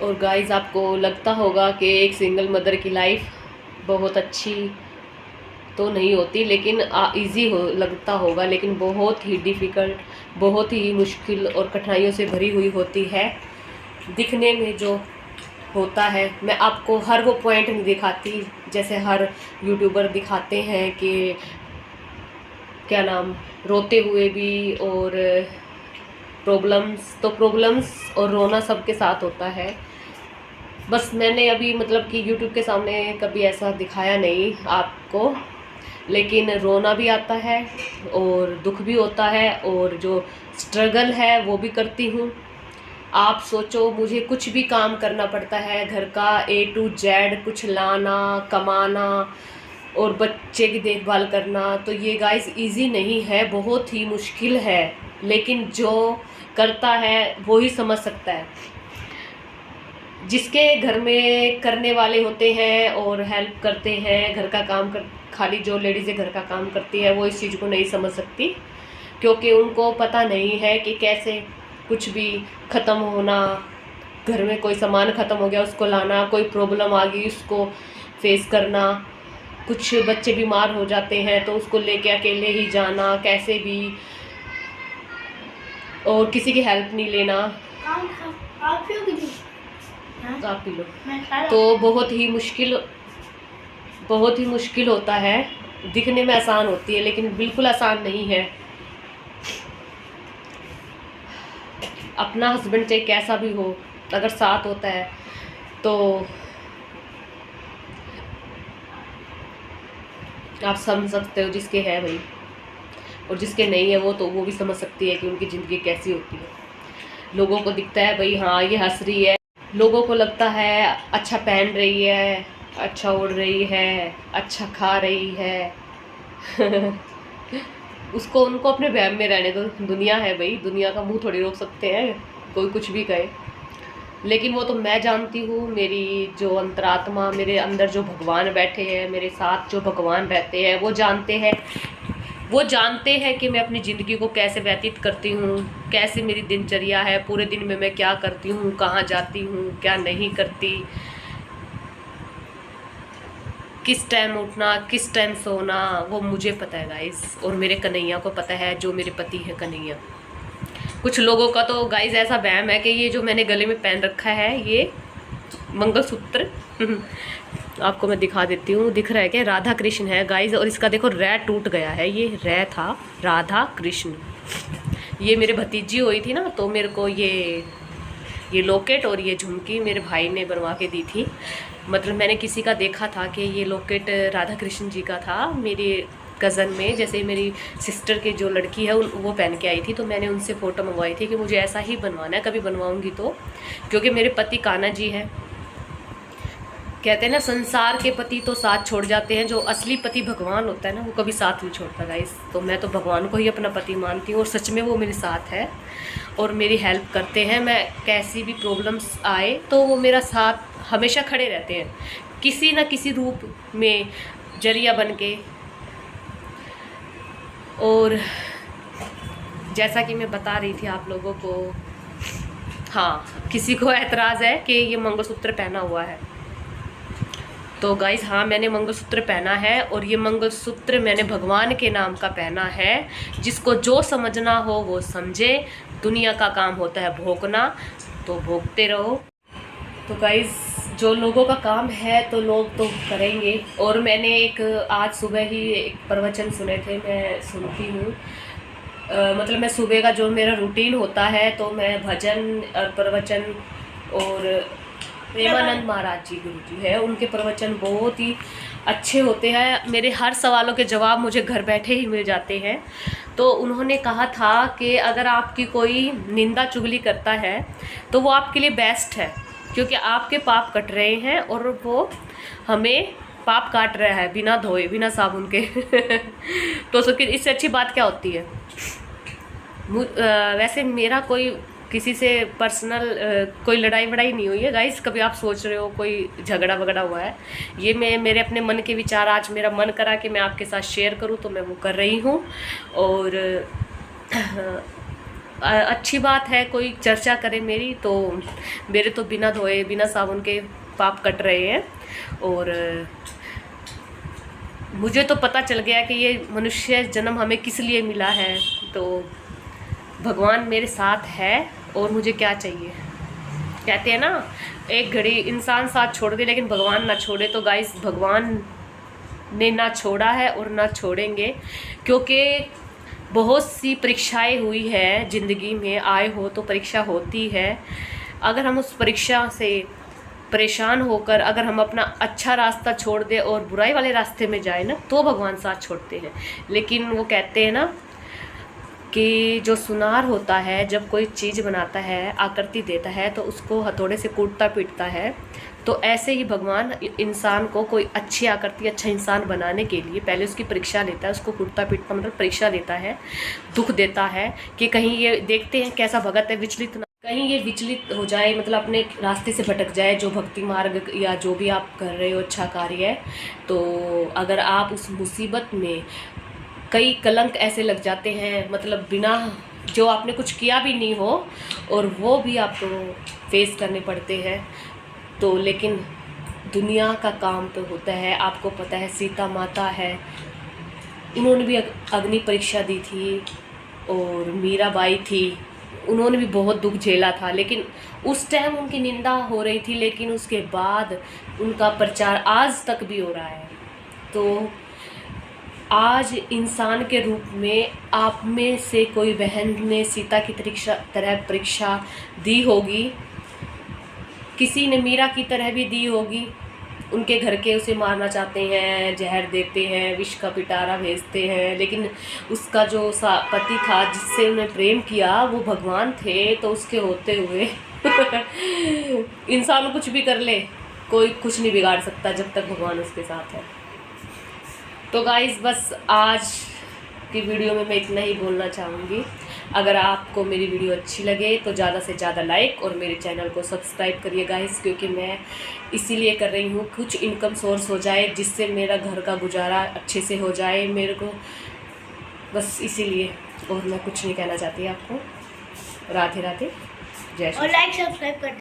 और गाइस आपको लगता होगा कि एक सिंगल मदर की लाइफ बहुत अच्छी तो नहीं होती, लेकिन इजी हो लगता होगा, लेकिन बहुत ही डिफ़िकल्ट, बहुत ही मुश्किल और कठिनाइयों से भरी हुई होती है। दिखने में जो होता है, मैं आपको हर वो पॉइंट नहीं दिखाती जैसे हर यूट्यूबर दिखाते हैं कि क्या नाम, रोते हुए भी, और प्रॉब्लम्स और रोना सबके साथ होता है। बस मैंने अभी मतलब कि यूट्यूब के सामने कभी ऐसा दिखाया नहीं आपको, लेकिन रोना भी आता है और दुख भी होता है, और जो स्ट्रगल है वो भी करती हूँ। आप सोचो, मुझे कुछ भी काम करना पड़ता है, घर का A to Z, कुछ लाना, कमाना और बच्चे की देखभाल करना, तो ये गाइस इजी नहीं है, बहुत ही मुश्किल है। लेकिन जो करता है वो ही समझ सकता है। जिसके घर में करने वाले होते हैं और हेल्प करते हैं, घर का काम कर, खाली जो लेडीज़ें घर का काम करती है वो इस चीज़ को नहीं समझ सकती, क्योंकि उनको पता नहीं है कि कैसे कुछ भी ख़त्म होना, घर में कोई सामान ख़त्म हो गया उसको लाना, कोई प्रॉब्लम आ गई उसको फेस करना, कुछ बच्चे बीमार हो जाते हैं तो उसको लेके अकेले ही जाना कैसे भी, और किसी की हेल्प नहीं लेना। आप पी लो। तो बहुत ही मुश्किल होता है। दिखने में आसान होती है लेकिन बिल्कुल आसान नहीं है। अपना हस्बैंड चाहे कैसा भी हो, अगर साथ होता है तो आप समझ सकते हो, जिसके है भाई, और जिसके नहीं है वो भी समझ सकती है कि उनकी ज़िंदगी कैसी होती है। लोगों को दिखता है भाई हाँ ये हंस रही है, लोगों को लगता है अच्छा पहन रही है, अच्छा उड़ रही है, अच्छा खा रही है उसको उनको अपने वहम में रहने दो। दुनिया है भाई, दुनिया का मुंह थोड़ी रोक सकते हैं, कोई कुछ भी कहे। लेकिन वो तो मैं जानती हूँ, मेरी जो अंतरात्मा, मेरे अंदर जो भगवान बैठे हैं, मेरे साथ जो भगवान रहते हैं, वो जानते हैं कि मैं अपनी ज़िंदगी को कैसे व्यतीत करती हूँ, कैसे मेरी दिनचर्या है, पूरे दिन में मैं क्या करती हूँ, कहाँ जाती हूँ, क्या नहीं करती, किस टाइम उठना, किस टाइम सोना, वो मुझे पता है गाइस, और मेरे कन्हैया को पता है, जो मेरे पति है कन्हैया। कुछ लोगों का तो गाइस ऐसा वहम है कि ये जो मैंने गले में पहन रखा है ये मंगलसूत्र आपको मैं दिखा देती हूँ, दिख रहा है क्या, राधा कृष्ण है गाइस, और इसका देखो रै टूट गया है, ये रै था राधा कृष्ण। ये मेरे भतीजी हुई थी ना, तो मेरे को ये लॉकेट और ये झुमकी मेरे भाई ने बनवा के दी थी। मतलब मैंने किसी का देखा था कि ये लॉकेट राधा कृष्ण जी का था, मेरे कज़न में, जैसे मेरी सिस्टर की जो लड़की है वो पहन के आई थी, तो मैंने उनसे फ़ोटो मंगवाई थी कि मुझे ऐसा ही बनवाना है, कभी बनवाऊँगी तो। क्योंकि मेरे पति कान्हा जी हैं, कहते हैं ना संसार के पति तो साथ छोड़ जाते हैं, जो असली पति भगवान होता है ना वो कभी साथ नहीं छोड़ता गाइस। तो मैं तो भगवान को ही अपना पति मानती हूँ, और सच में वो मेरे साथ है और मेरी हेल्प करते हैं। मैं कैसी भी प्रॉब्लम्स आए तो वो मेरा साथ हमेशा खड़े रहते हैं, किसी न किसी रूप में जरिया बन के। और जैसा कि मैं बता रही थी आप लोगों को, हाँ किसी को एतराज़ है कि ये मंगलसूत्र पहना हुआ है, तो गाइस हाँ मैंने मंगलसूत्र पहना है, और ये मंगलसूत्र मैंने भगवान के नाम का पहना है। जिसको जो समझना हो वो समझे, दुनिया का काम होता है भोगना, तो भोगते रहो। तो गाइस जो लोगों का काम है तो लोग तो करेंगे। और मैंने आज सुबह ही एक प्रवचन सुने थे, मैं सुनती हूँ, मतलब मैं सुबह का जो मेरा रूटीन होता है तो मैं भजन और प्रवचन, और प्रेमानंद महाराज जी गुरु जी है, उनके प्रवचन बहुत ही अच्छे होते हैं। मेरे हर सवालों के जवाब मुझे घर बैठे ही मिल जाते हैं। तो उन्होंने कहा था कि अगर आपकी कोई निंदा चुगली करता है तो वो आपके लिए बेस्ट है, क्योंकि आपके पाप कट रहे हैं और वो हमें पाप काट रहा है बिना धोए, बिना साबुन के तो इससे अच्छी बात क्या होती है। वैसे मेरा कोई किसी से पर्सनल कोई लड़ाई वड़ाई नहीं हुई है गाइस, कभी आप सोच रहे हो कोई झगड़ा वगड़ा हुआ है। ये मैं मेरे अपने मन के विचार, आज मेरा मन करा कि मैं आपके साथ शेयर करूं तो मैं वो कर रही हूं। और अच्छी बात है कोई चर्चा करे मेरी, तो मेरे तो बिना धोए बिना साबुन के पाप कट रहे हैं। और मुझे तो पता चल गया कि ये मनुष्य जन्म हमें किस लिए मिला है, तो भगवान मेरे साथ है और मुझे क्या चाहिए। कहते हैं ना, एक घड़ी इंसान साथ छोड़ दे लेकिन भगवान ना छोड़े। तो गाइस, भगवान ने ना छोड़ा है और ना छोड़ेंगे, क्योंकि बहुत सी परीक्षाएं हुई है ज़िंदगी में। आए हो तो परीक्षा होती है, अगर हम उस परीक्षा से परेशान होकर अगर हम अपना अच्छा रास्ता छोड़ दें और बुराई वाले रास्ते में जाए ना, तो भगवान साथ छोड़ते हैं। लेकिन वो कहते हैं ना कि जो सुनार होता है जब कोई चीज़ बनाता है, आकृति देता है, तो उसको हथौड़े से कूटता पीटता है। तो ऐसे ही भगवान इंसान को कोई अच्छी आकृति, अच्छा इंसान बनाने के लिए पहले उसकी परीक्षा लेता है, उसको कूटता पीटता मतलब परीक्षा लेता है, दुख देता है कि कहीं ये देखते हैं कैसा भगत है, विचलित ना, कहीं ये विचलित हो जाए, मतलब अपने रास्ते से भटक जाए, जो भक्ति मार्ग या जो भी आप कर रहे हो अच्छा कार्य है। तो अगर आप उस मुसीबत में कई कलंक ऐसे लग जाते हैं, मतलब बिना जो आपने कुछ किया भी नहीं हो और वो भी आपको फेस करने पड़ते हैं। तो लेकिन दुनिया का काम तो होता है, आपको पता है सीता माता है, उन्होंने भी अग्नि परीक्षा दी थी, और मीराबाई थी, उन्होंने भी बहुत दुख झेला था। लेकिन उस टाइम उनकी निंदा हो रही थी, लेकिन उसके बाद उनका प्रचार आज तक भी हो रहा है। तो आज इंसान के रूप में आप में से कोई बहन ने सीता की तरह परीक्षा दी होगी, किसी ने मीरा की तरह भी दी होगी। उनके घर के उसे मारना चाहते हैं, जहर देते हैं, विष का पिटारा भेजते हैं, लेकिन उसका जो पति था जिससे उन्हें प्रेम किया वो भगवान थे। तो उसके होते हुए इंसान कुछ भी कर ले, कोई कुछ नहीं बिगाड़ सकता जब तक भगवान उसके साथ है। तो गाइस, बस आज की वीडियो में मैं इतना ही बोलना चाहूँगी। अगर आपको मेरी वीडियो अच्छी लगे तो ज़्यादा से ज़्यादा लाइक और मेरे चैनल को सब्सक्राइब करिए गाइस, क्योंकि मैं इसीलिए कर रही हूँ, कुछ इनकम सोर्स हो जाए जिससे मेरा घर का गुजारा अच्छे से हो जाए मेरे को, बस इसीलिए। और मैं कुछ नहीं कहना चाहती आपको। राधे राधे, जय श्री। और लाइक सब्सक्राइब कर